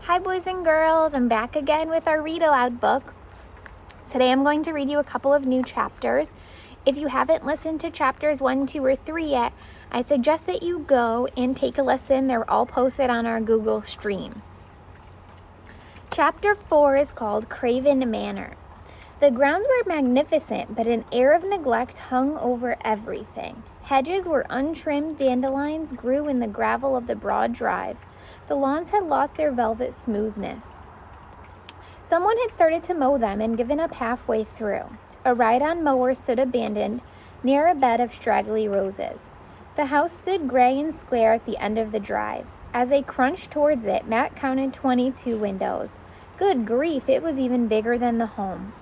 Hi boys and girls, I'm back again with our read aloud book. Today I'm going to read you a couple of new chapters. If you haven't listened to chapters 1, 2, or 3 yet, I suggest that you go and take a listen. They're all posted on our Google Stream. Chapter 4 is called Craven Manor. The grounds were magnificent, but an air of neglect hung over everything. Hedges where untrimmed dandelions grew in the gravel of the broad drive. The lawns had lost their velvet smoothness. Someone had started to mow them and given up halfway through. A ride-on mower stood abandoned near a bed of straggly roses. The house stood gray and square at the end of the drive. As they crunched towards it, Matt counted 22 windows. Good grief, it was even bigger than the home.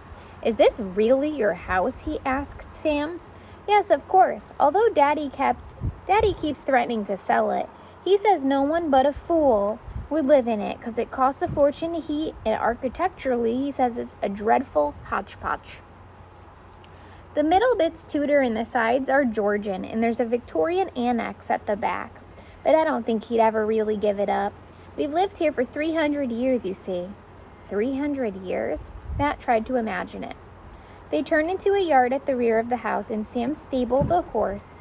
"Is this really your house?" he asked Sam. "Yes, of course, although Daddy keeps threatening to sell it. He says no one but a fool would live in it because it costs a fortune to heat, and architecturally he says it's a dreadful hodgepodge. The middle bit's Tudor and the sides are Georgian, and there's a Victorian annex at the back. But I don't think he'd ever really give it up. We've lived here for 300 years, you see." 300 years? Matt tried to imagine it. They turned into a yard at the rear of the house, and Sam stabled the horse,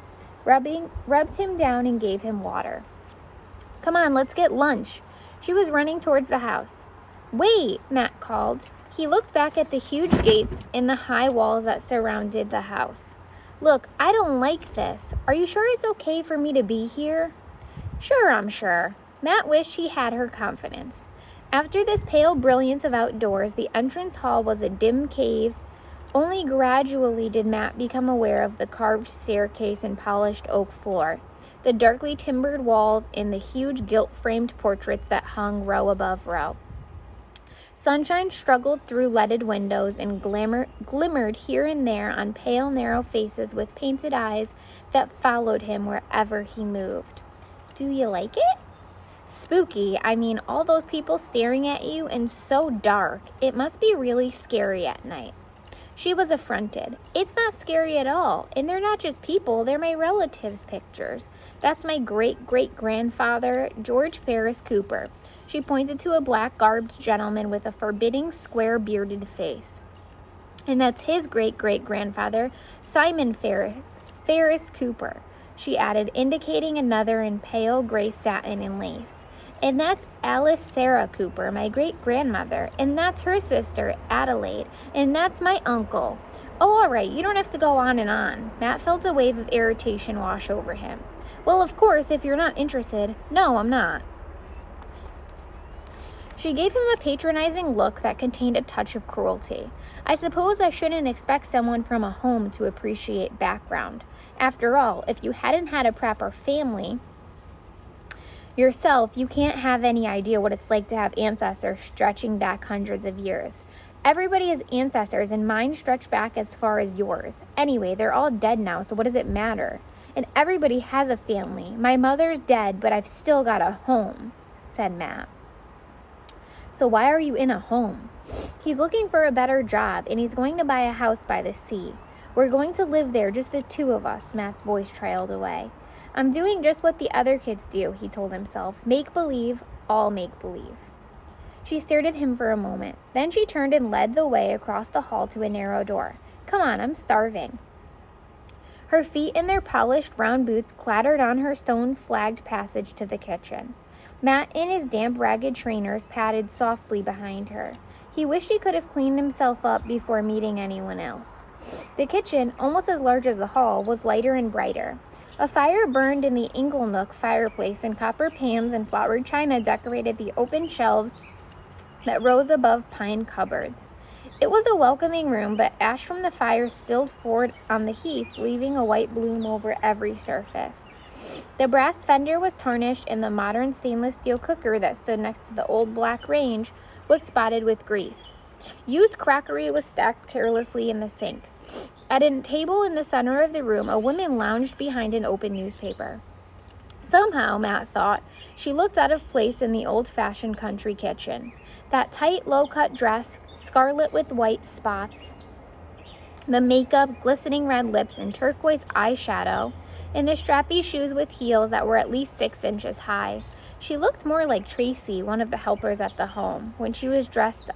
rubbed him down, and gave him water. "Come on, let's get lunch." She was running towards the house. "Wait," Matt called. He looked back at the huge gates in the high walls that surrounded the house. "Look, I don't like this. Are you sure it's okay for me to be here?" "Sure, I'm sure." Matt wished he had her confidence. After this pale brilliance of outdoors, the entrance hall was a dim cave. Only gradually did Matt become aware of the carved staircase and polished oak floor, the darkly timbered walls, and the huge gilt-framed portraits that hung row above row. Sunshine struggled through leaded windows and glimmered here and there on pale, narrow faces with painted eyes that followed him wherever he moved. "Do you like it?" "Spooky. I mean, all those people staring at you, and so dark. It must be really scary at night." She was affronted. "It's not scary at all, and they're not just people, they're my relatives' pictures. That's my great-great-grandfather, George Ferris Cooper." She pointed to a black-garbed gentleman with a forbidding, square-bearded face. "And that's his great-great-grandfather, Simon Ferris Cooper," she added, indicating another in pale gray satin and lace. "And that's Alice Sarah Cooper, my great-grandmother, and that's her sister, Adelaide, and that's my uncle." "Oh, all right, you don't have to go on and on." Matt felt a wave of irritation wash over him. "Well, of course, if you're not interested." "No, I'm not." She gave him a patronizing look that contained a touch of cruelty. "I suppose I shouldn't expect someone from a home to appreciate background. After all, if you hadn't had a proper family yourself, you can't have any idea what it's like to have ancestors stretching back hundreds of years. Everybody has ancestors, and mine stretch back as far as yours. Anyway, they're all dead now, so what does it matter? And everybody has a family. My mother's dead, but I've still got a home," said Matt. "So why are you in a home?" "He's looking for a better job, and he's going to buy a house by the sea. We're going to live there, just the two of us." Matt's voice trailed away. "I'm doing just what the other kids do," he told himself. "Make-believe, all make-believe." She stared at him for a moment. Then she turned and led the way across the hall to a narrow door. "Come on, I'm starving." Her feet in their polished brown boots clattered on her stone-flagged passage to the kitchen. Matt, in his damp, ragged trainers, padded softly behind her. He wished he could have cleaned himself up before meeting anyone else. The kitchen, almost as large as the hall, was lighter and brighter. A fire burned in the inglenook fireplace, and copper pans and flowered china decorated the open shelves that rose above pine cupboards. It was a welcoming room, but ash from the fire spilled forward on the heath, leaving a white bloom over every surface. The brass fender was tarnished, and the modern stainless steel cooker that stood next to the old black range was spotted with grease. Used crockery was stacked carelessly in the sink. At a table in the center of the room, a woman lounged behind an open newspaper. Somehow, Matt thought, she looked out of place in the old-fashioned country kitchen. That tight, low-cut dress, scarlet with white spots, the makeup, glistening red lips, and turquoise eyeshadow, and the strappy shoes with heels that were at least 6 inches high. She looked more like Tracy, one of the helpers at the home, when she was dressed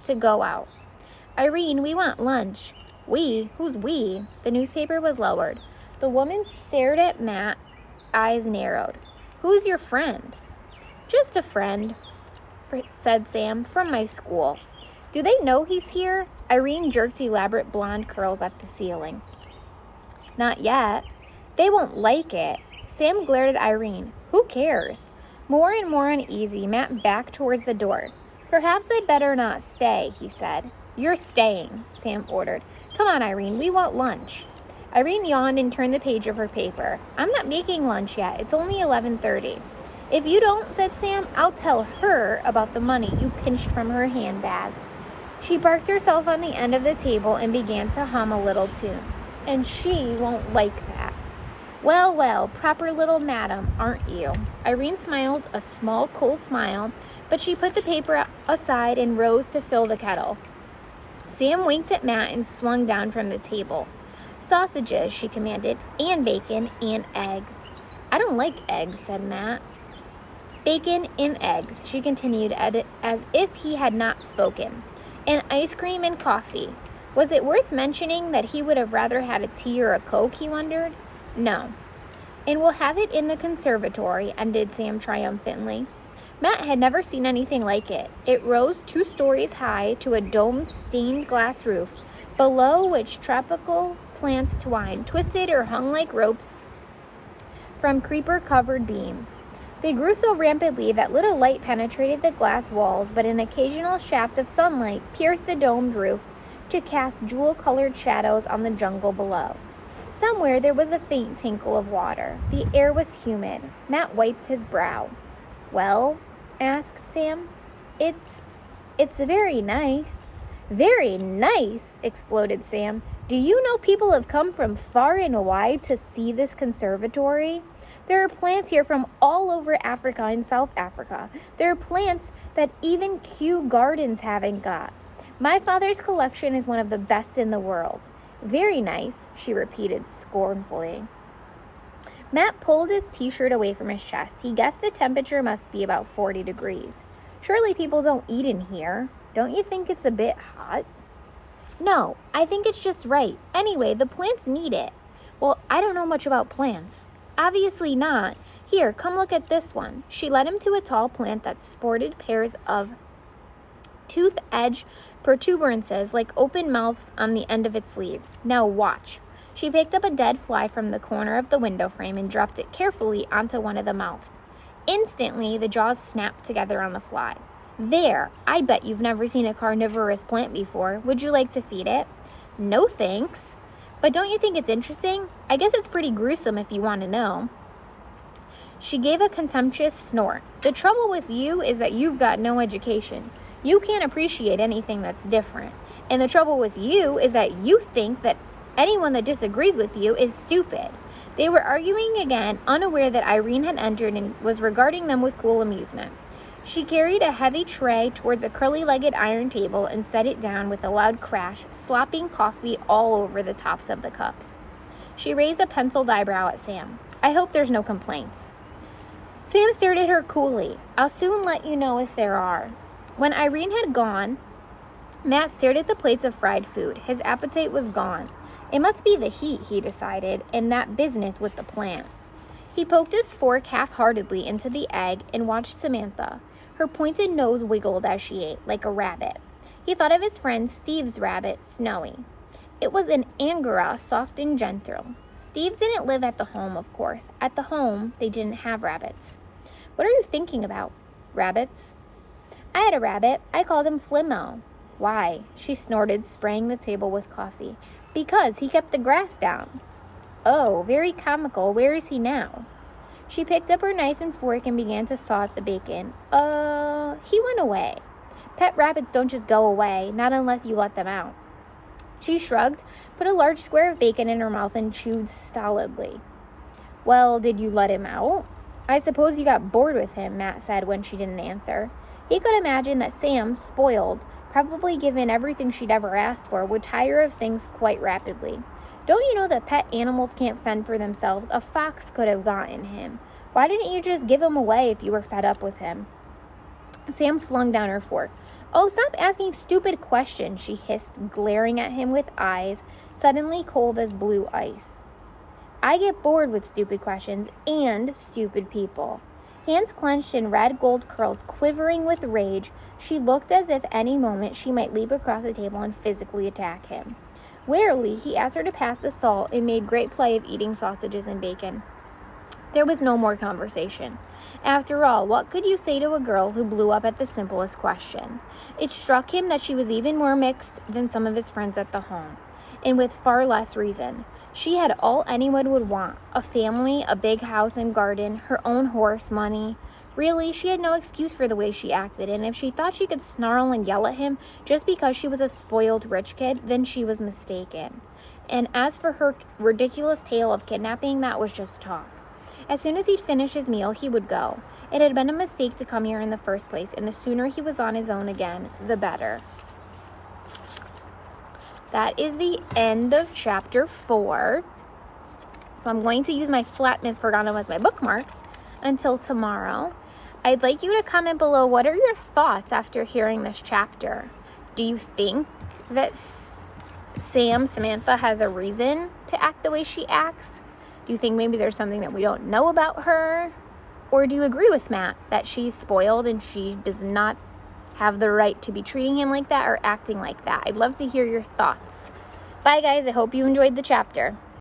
to go out. Irene, we want lunch. We? Who's we? The newspaper was lowered. The woman stared at Matt, eyes narrowed. Who's your friend? Just a friend, said Sam, from my school. Do they know he's here? Irene jerked elaborate blonde curls at the ceiling. Not yet. They won't like it. Sam glared at Irene. Who cares? More and more uneasy, Matt backed towards the door. Perhaps I'd better not stay, he said. You're staying, Sam ordered. Come on, Irene, we want lunch. Irene yawned and turned the page of her paper. I'm not making lunch yet. It's only 11:30. If you don't, said Sam, I'll tell her about the money you pinched from her handbag. She parked herself on the end of the table and began to hum a little tune. And she won't like that. Well, well, proper little madam, aren't you? Irene smiled, a small, cold smile, but she put the paper aside and rose to fill the kettle. Sam winked at Matt and swung down from the table. Sausages, she commanded, and bacon and eggs. I don't like eggs, said Matt. Bacon and eggs, she continued as if he had not spoken. And ice cream and coffee. Was it worth mentioning that he would have rather had a tea or a Coke, he wondered? No. And we'll have it in the conservatory, ended Sam triumphantly. Matt had never seen anything like it. It rose 2 stories high to a domed stained glass roof, below which tropical plants twined, twisted or hung like ropes from creeper-covered beams. They grew so rapidly that little light penetrated the glass walls, but an occasional shaft of sunlight pierced the domed roof to cast jewel-colored shadows on the jungle below. Somewhere there was a faint tinkle of water. The air was humid. Matt wiped his brow. Well, asked Sam. It's very nice. Very nice, exploded Sam. Do you know people have come from far and wide to see this conservatory? There are plants here from all over Africa and South Africa. There are plants that even Kew Gardens haven't got. My father's collection is one of the best in the world. Very nice, she repeated scornfully. Matt pulled his t-shirt away from his chest. He guessed the temperature must be about 40 degrees. Surely people don't eat in here. Don't you think it's a bit hot? No, I think it's just right. Anyway, the plants need it. Well, I don't know much about plants. Obviously not. Here, come look at this one. She led him to a tall plant that sported pairs of tooth-edge protuberances like open mouths on the end of its leaves. Now watch. She picked up a dead fly from the corner of the window frame and dropped it carefully onto one of the mouths. Instantly, the jaws snapped together on the fly. There! I bet you've never seen a carnivorous plant before. Would you like to feed it? No, thanks. But don't you think it's interesting? I guess it's pretty gruesome if you want to know. She gave a contemptuous snort. The trouble with you is that you've got no education. You can't appreciate anything that's different. And the trouble with you is that you think that anyone that disagrees with you is stupid. They were arguing again, unaware that Irene had entered and was regarding them with cool amusement. She carried a heavy tray towards a curly-legged iron table and set it down with a loud crash, slopping coffee all over the tops of the cups. She raised a penciled eyebrow at Sam. I hope there's no complaints. Sam stared at her coolly. I'll soon let you know if there are. When Irene had gone, Matt stared at the plates of fried food. His appetite was gone. It must be the heat, he decided, and that business with the plant. He poked his fork half-heartedly into the egg and watched Samantha. Her pointed nose wiggled as she ate, like a rabbit. He thought of his friend Steve's rabbit, Snowy. It was an Angora, soft and gentle. Steve didn't live at the home, of course. At the home, they didn't have rabbits. What are you thinking about? Rabbits? I had a rabbit. I called him Flimmo. Why? She snorted, spraying the table with coffee. Because he kept the grass down. Oh, very comical. Where is he now? She picked up her knife and fork and began to saw at the bacon. He went away. Pet rabbits don't just go away, not unless you let them out. She shrugged, put a large square of bacon in her mouth, and chewed stolidly. Well, did you let him out? I suppose you got bored with him, Matt said when she didn't answer. He could imagine that Sam, spoiled, probably given everything she'd ever asked for, would tire of things quite rapidly. Don't you know that pet animals can't fend for themselves? A fox could have gotten him. Why didn't you just give him away if you were fed up with him? Sam flung down her fork. Oh, stop asking stupid questions, she hissed, glaring at him with eyes suddenly cold as blue ice. I get bored with stupid questions and stupid people. Hands clenched and red gold curls quivering with rage, she looked as if any moment she might leap across the table and physically attack him. Warily, he asked her to pass the salt and made great play of eating sausages and bacon. There was no more conversation. After all, what could you say to a girl who blew up at the simplest question? It struck him that she was even more mixed than some of his friends at the home, and with far less reason. She had all anyone would want, a family, a big house and garden, her own horse, money. Really, she had no excuse for the way she acted, and if she thought she could snarl and yell at him just because she was a spoiled rich kid, then she was mistaken. And as for her ridiculous tale of kidnapping, that was just talk. As soon as he'd finished his meal, he would go. It had been a mistake to come here in the first place, and the sooner he was on his own again, the better. That is the end of chapter 4. So I'm going to use my flat Miss Forgotten as my bookmark until tomorrow. I'd like you to comment below, what are your thoughts after hearing this chapter? Do you think that Samantha has a reason to act the way she acts? Do you think maybe there's something that we don't know about her? Or do you agree with Matt that she's spoiled and she does not have the right to be treating him like that or acting like that? I'd love to hear your thoughts. Bye, guys. I hope you enjoyed the chapter.